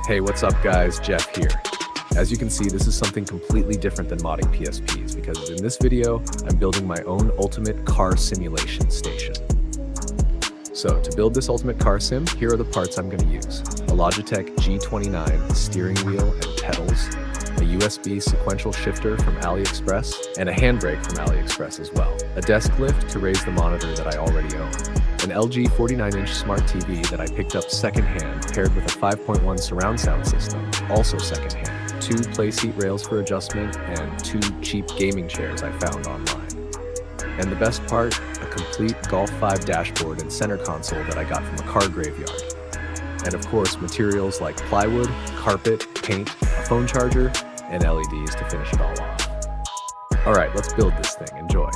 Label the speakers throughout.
Speaker 1: Hey, what's up guys, Jeff here. As you can see, this is something completely different than modding PSPs because in this video, I'm building my own ultimate car simulation station. So to build this ultimate car sim, here are the parts I'm going to use. A Logitech G29 steering wheel and pedals, a USB sequential shifter from AliExpress, and a handbrake from AliExpress as well. A desk lift to raise the monitor that I already own. An LG 49-inch smart TV that I picked up secondhand paired with a 5.1 surround sound system, also secondhand. 2 playseat rails for adjustment, and 2 cheap gaming chairs I found online. And the best part, a complete Golf 5 dashboard and center console that I got from a car graveyard. And of course, materials like plywood, carpet, paint, a phone charger, and LEDs to finish it all off. Alright, let's build this thing. Enjoy.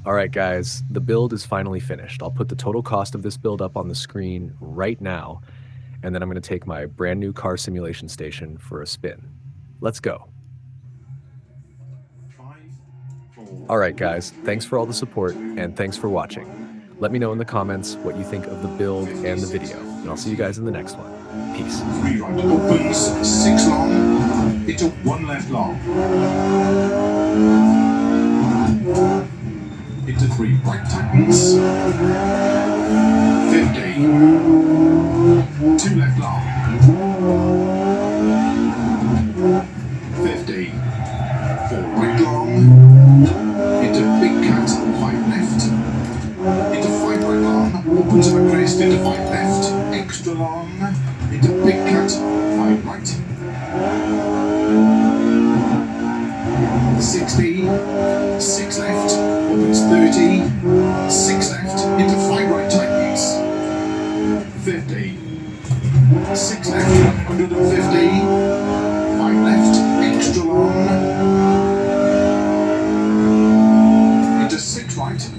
Speaker 1: All right, guys, the build is finally finished. I'll put the total cost of this build up on the screen right now, and then I'm going to take my brand new car simulation station for a spin. Let's go. All right, guys, thanks for all the support, and thanks for watching. Let me know in the comments what you think of the build and the video, and I'll see you guys in the next one. Peace.
Speaker 2: 3 right opens, 6 long, into 1 left long. Into 3 right tightens, 50, 2 left long, 50, 4 right long, into big cat, 5 left, into 5 right long, opens to a crest, into 5 left, extra long, into big cat, 5 right, 60, 6 left, opens 30, 6 left, into 5 right tightens, 50, 6 left, 150, 5 left, extra long, into 6 right,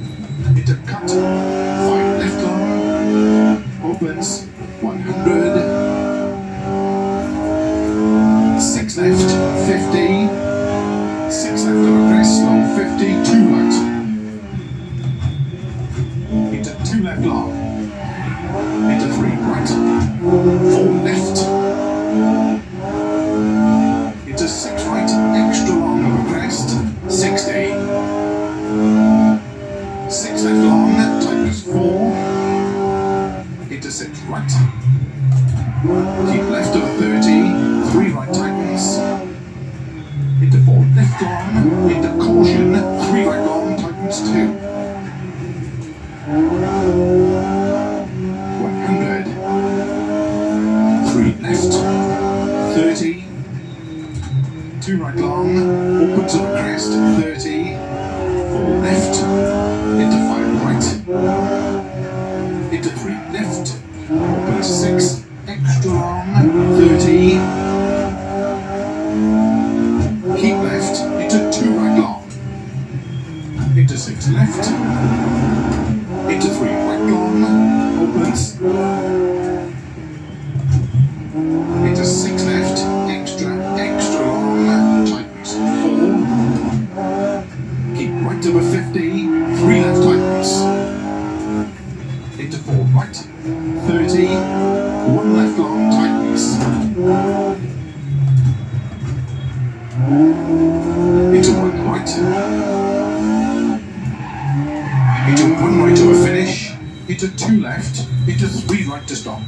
Speaker 2: into cut, 5 left long, opens 100, 6 left, 50, 6 left of a crest, long 50, 2 right, into 2 left long, into 3 right, 4 left, into 6 right, extra long of a crest, 60, 6 left long, tightens 4, into 6 right, keep left of a 30, 3 right tightens, into 4 left long, into caution, 3 right long, tightens 2, 100, 3 left, 30, 2 right long, opens of a crest, 30, 4 left, into 5 right, into 3 left, opens 6, extra long, 30, keep left, into 2 right long, into 6 left, into 3 right long, opens, into 6 left, extra long, tightens 4, keep right over 50, 3 left tightens, into 4 right, 30, 1 left long tightens, into 1 right, into 1 right to a finish, into 2 left, into 3 right to stop.